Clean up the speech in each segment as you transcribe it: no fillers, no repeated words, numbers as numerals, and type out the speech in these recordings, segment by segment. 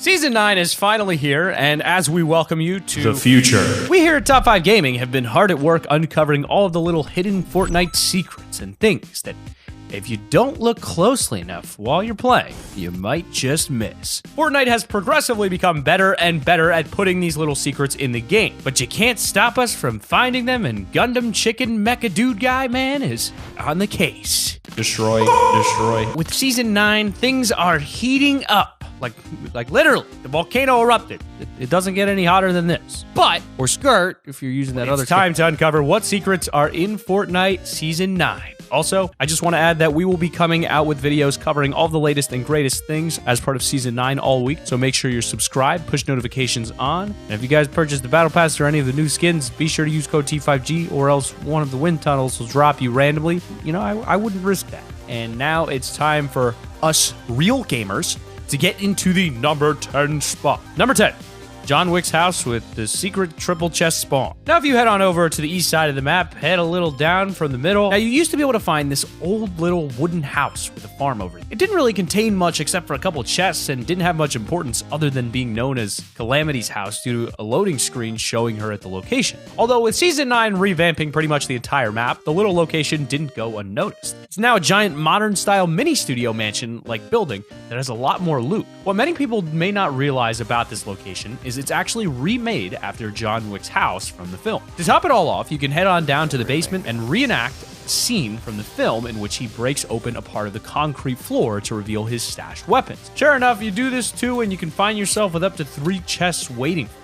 Season 9 is finally here, and as we welcome you to the future, we here at Top 5 Gaming have been hard at work uncovering all of the little hidden Fortnite secrets and things that, if you don't look closely enough while you're playing, you might just miss. Fortnite has progressively become better and better at putting these little secrets in the game, but you can't stop us from finding them, and Gundam Chicken Mecha Dude Guy Man is on the case. Destroy. With Season 9, things are heating up. Like literally, the volcano erupted. It doesn't get any hotter than this. But, or skirt, if you're using that other time to uncover what secrets are in Fortnite Season 9. Also, I just want to add that we will be coming out with videos covering all the latest and greatest things as part of Season 9 all week, so make sure you're subscribed, push notifications on, and if you guys purchase the Battle Pass or any of the new skins, be sure to use code T5G or else one of the wind tunnels will drop you randomly. You know, I wouldn't risk that. And now it's time for us real gamers to get into the number 10 spot. Number 10. John Wick's house with the secret triple chest spawn. Now, if you head on over to the east side of the map, head a little down from the middle. Now, you used to be able to find this old little wooden house with a farm over it. It didn't really contain much except for a couple chests and didn't have much importance other than being known as Calamity's house due to a loading screen showing her at the location. Although with Season 9 revamping pretty much the entire map, the little location didn't go unnoticed. It's now a giant modern-style mini-studio mansion-like building that has a lot more loot. What many people may not realize about this location is it's actually remade after John Wick's house from the film. To top it all off, you can head on down to the basement and reenact a scene from the film in which he breaks open a part of the concrete floor to reveal his stashed weapons. Sure enough, you do this too, and you can find yourself with up to 3 chests waiting for you.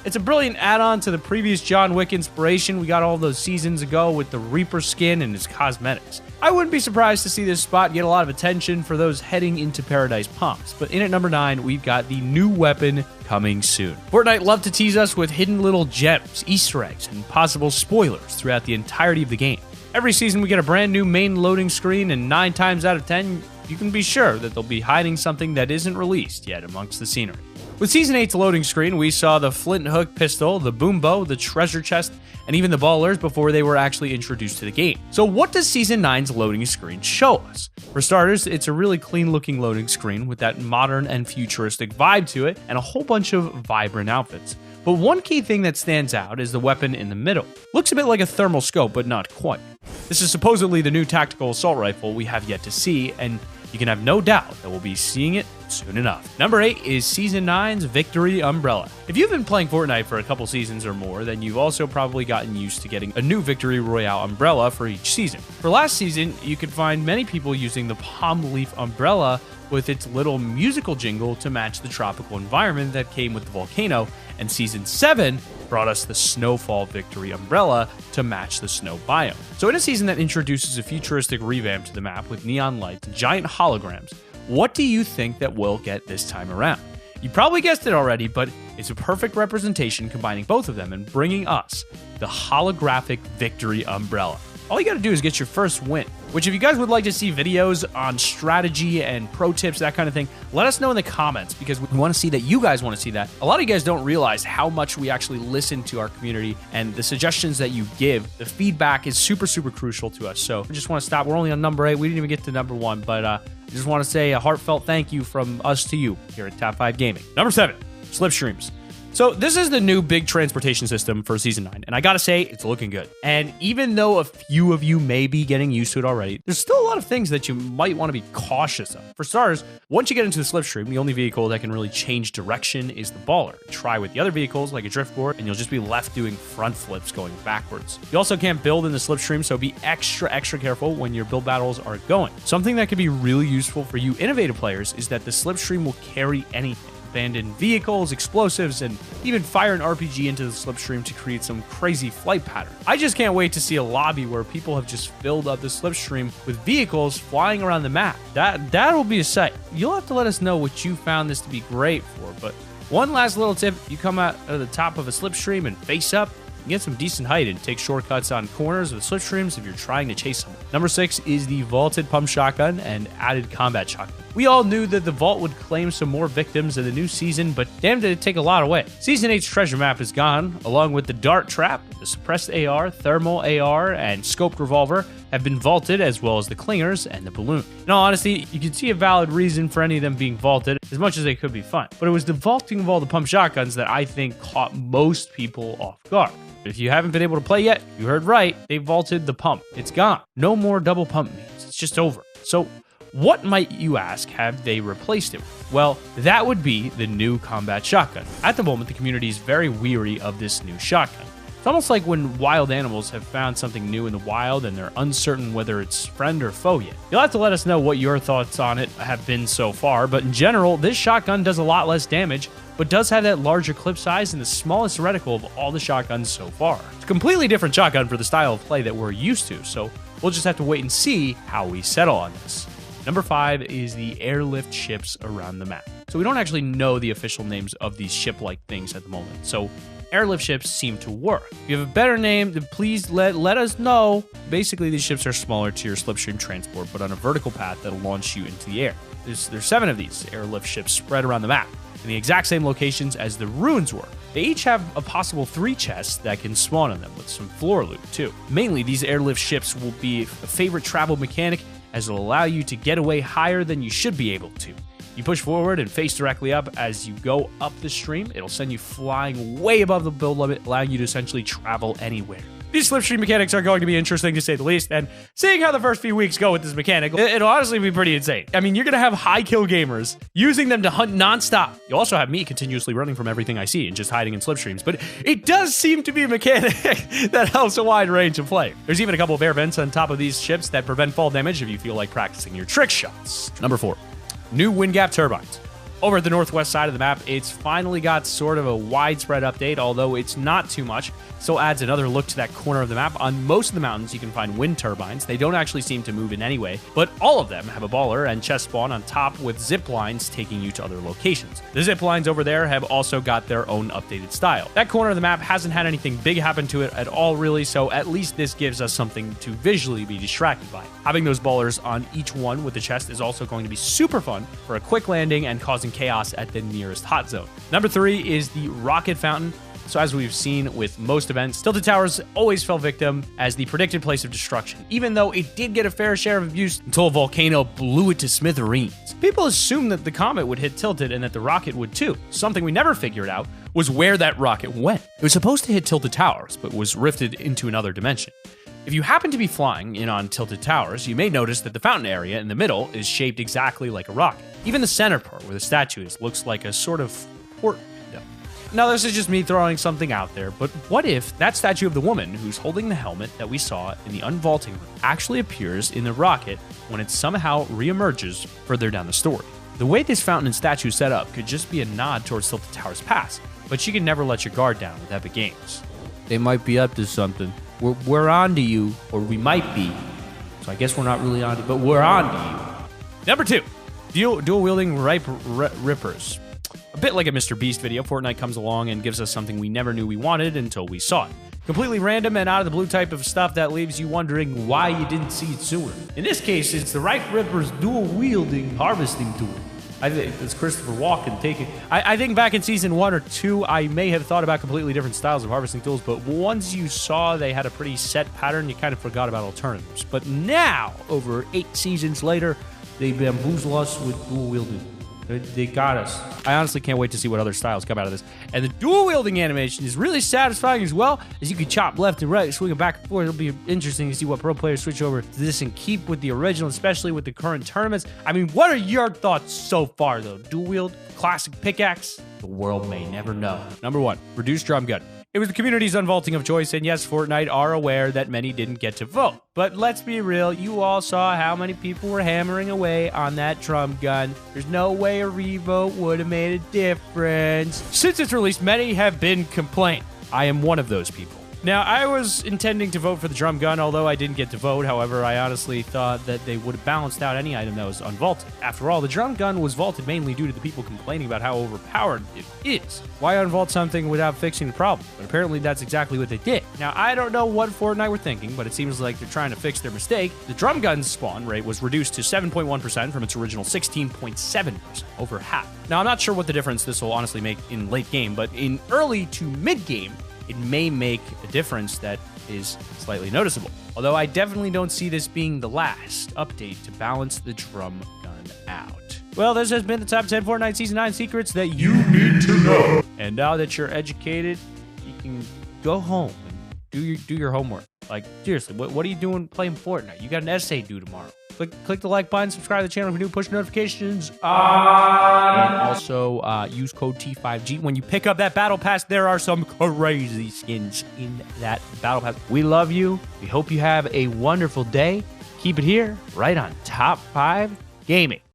It's a brilliant add-on to the previous John Wick inspiration we got all those seasons ago with the Reaper skin and his cosmetics. I wouldn't be surprised to see this spot get a lot of attention for those heading into Paradise Palms, but in at number 9, we've got the new weapon coming soon. Fortnite love to tease us with hidden little gems, Easter eggs, and possible spoilers throughout the entirety of the game. Every season we get a brand new main loading screen, and 9 times out of 10, you can be sure that they'll be hiding something that isn't released yet amongst the scenery. With Season 8's loading screen, we saw the flint hook pistol, the boom bow, the treasure chest, and even the ballers before they were actually introduced to the game. So what does Season 9's loading screen show us? For starters, it's a really clean looking loading screen with that modern and futuristic vibe to it and a whole bunch of vibrant outfits. But one key thing that stands out is the weapon in the middle. Looks a bit like a thermal scope, but not quite. This is supposedly the new tactical assault rifle we have yet to see, and you can have no doubt that we'll be seeing it soon enough. Number 8 is Season 9's Victory Umbrella. If you've been playing Fortnite for a couple seasons or more, then you've also probably gotten used to getting a new Victory Royale umbrella for each season. For last season, you could find many people using the palm leaf umbrella with its little musical jingle to match the tropical environment that came with the volcano, and Season 7 brought us the Snowfall Victory Umbrella to match the snow biome. So in a season that introduces a futuristic revamp to the map with neon lights and giant holograms, what do you think that we'll get this time around? You probably guessed it already, but it's a perfect representation combining both of them and bringing us the holographic Victory Umbrella. All you gotta do is get your first win, which if you guys would like to see videos on strategy and pro tips, that kind of thing, let us know in the comments because we want to see that you guys want to see that. A lot of you guys don't realize how much we actually listen to our community and the suggestions that you give. The feedback is super, super crucial to us. So I just want to stop. We're only on number 8. We didn't even get to number 1, but I just want to say a heartfelt thank you from us to you here at Top 5 Gaming. Number 7, slipstreams. So this is the new big transportation system for Season 9, and I gotta say, it's looking good. And even though a few of you may be getting used to it already, there's still a lot of things that you might want to be cautious of. For starters, once you get into the slipstream, the only vehicle that can really change direction is the baller. Try with the other vehicles like a driftboard, and you'll just be left doing front flips going backwards. You also can't build in the slipstream, so be extra careful when your build battles are going. Something that could be really useful for you innovative players is that the slipstream will carry anything. Abandoned vehicles, explosives, and even fire an RPG into the slipstream to create some crazy flight pattern. I just can't wait to see a lobby where people have just filled up the slipstream with vehicles flying around the map. That will be a sight. You'll have to let us know what you found this to be great for, but one last little tip, you come out of the top of a slipstream and face up, you get some decent height and take shortcuts on corners with slipstreams if you're trying to chase someone. Number 6 is the vaulted pump shotgun and added combat shotgun. We all knew that the vault would claim some more victims in the new season, but damn did it take a lot away. Season 8's treasure map is gone, along with the dart trap, the suppressed AR, thermal AR, and scoped revolver have been vaulted, as well as the clingers and the balloon. In all honesty, you can see a valid reason for any of them being vaulted, as much as they could be fun. But it was the vaulting of all the pump shotguns that I think caught most people off guard. If you haven't been able to play yet, you heard right, they vaulted the pump. It's gone. No more double pump means. It's just over. So what, might you ask, have they replaced it with? Well, that would be the new combat shotgun. At the moment, the community is very weary of this new shotgun. It's almost like when wild animals have found something new in the wild and they're uncertain whether it's friend or foe yet. You'll have to let us know what your thoughts on it have been so far, but in general, this shotgun does a lot less damage, but does have that larger clip size and the smallest reticle of all the shotguns so far. It's a completely different shotgun for the style of play that we're used to, so we'll just have to wait and see how we settle on this. Number 5 is the airlift ships around the map. So we don't actually know the official names of these ship-like things at the moment, so airlift ships seem to work. If you have a better name, then please let us know. Basically, these ships are smaller to your slipstream transport, but on a vertical path that'll launch you into the air. There's 7 of these airlift ships spread around the map, in the exact same locations as the ruins were. They each have a possible 3 chests that can spawn on them, with some floor loot too. Mainly, these airlift ships will be a favorite travel mechanic, as it'll allow you to get away higher than you should be able to. You push forward and face directly up. As you go up the stream, it'll send you flying way above the build limit, allowing you to essentially travel anywhere. These slipstream mechanics are going to be interesting, to say the least, and seeing how the first few weeks go with this mechanic, it'll honestly be pretty insane. I mean, you're going to have high kill gamers using them to hunt nonstop. You also have me continuously running from everything I see and just hiding in slipstreams, but it does seem to be a mechanic that helps a wide range of play. There's even a couple of air vents on top of these ships that prevent fall damage if you feel like practicing your trick shots. Number 4, new wind gap turbines. Over at the northwest side of the map, it's finally got sort of a widespread update, although it's not too much. Still adds another look to that corner of the map. On most of the mountains, you can find wind turbines. They don't actually seem to move in any way, but all of them have a baller and chest spawn on top with zip lines taking you to other locations. The zip lines over there have also got their own updated style. That corner of the map hasn't had anything big happen to it at all, really, so at least this gives us something to visually be distracted by. Having those ballers on each one with the chest is also going to be super fun for a quick landing and causing chaos at the nearest hot zone. Number 3 is the rocket fountain. So as we've seen with most events, Tilted Towers always fell victim as the predicted place of destruction, even though it did get a fair share of abuse until a volcano blew it to smithereens. People assumed that the comet would hit Tilted and that the rocket would too. Something we never figured out was where that rocket went. It was supposed to hit Tilted Towers, but was rifted into another dimension. If you happen to be flying in on Tilted Towers, you may notice that the fountain area in the middle is shaped exactly like a rocket. Even the center part where the statue is looks like a sort of port window. Now, this is just me throwing something out there, but what if that statue of the woman who's holding the helmet that we saw in the unvaulting room actually appears in the rocket when it somehow reemerges further down the story? The way this fountain and statue is set up could just be a nod towards Tilted Towers Pass, but you can never let your guard down with Epic Games. They might be up to something. We're on to you, or we might be. So I guess we're not really on to you, but we're on to you. Number 2, dual-wielding rippers. A bit like a Mr. Beast video, Fortnite comes along and gives us something we never knew we wanted until we saw it. Completely random and out of the blue type of stuff that leaves you wondering why you didn't see it sooner. In this case, it's the Ripe Ripper's dual-wielding harvesting tool. I think it's Christopher Walken taking. I think back in season 1 or 2, I may have thought about completely different styles of harvesting tools, but once you saw they had a pretty set pattern, you kind of forgot about alternatives. But now, over 8 seasons later, they bamboozle us with dual wielding. They got us. I honestly can't wait to see what other styles come out of this. And the dual wielding animation is really satisfying as well, as you can chop left and right, swing it back and forth. It'll be interesting to see what pro players switch over to this and keep with the original, especially with the current tournaments. I mean, what are your thoughts so far, though? Dual wield, classic pickaxe? The world may never know. Number 1, reduced drum gun. It was the community's unvaulting of choice, and yes, Fortnite are aware that many didn't get to vote. But let's be real, you all saw how many people were hammering away on that drum gun. There's no way a revote would have made a difference. Since its release, many have been complaining. I am one of those people. Now, I was intending to vote for the drum gun, although I didn't get to vote. However, I honestly thought that they would have balanced out any item that was unvaulted. After all, the drum gun was vaulted mainly due to the people complaining about how overpowered it is. Why unvault something without fixing the problem? But apparently that's exactly what they did. Now, I don't know what Fortnite were thinking, but it seems like they're trying to fix their mistake. The drum gun's spawn rate was reduced to 7.1% from its original 16.7%, over half. Now, I'm not sure what the difference this will honestly make in late game, but in early to mid game, it may make a difference that is slightly noticeable. Although I definitely don't see this being the last update to balance the drum gun out. Well, this has been the top 10 Fortnite Season 9 secrets that you need to know. And now that you're educated, you can go home and do your homework. Like, seriously, what are you doing playing Fortnite? You got an essay due tomorrow. Click the like button, subscribe to the channel if you do, push notifications on. And also use code T5G. When you pick up that battle pass, there are some crazy skins in that battle pass. We love you. We hope you have a wonderful day. Keep it here, right on Top 5 Gaming.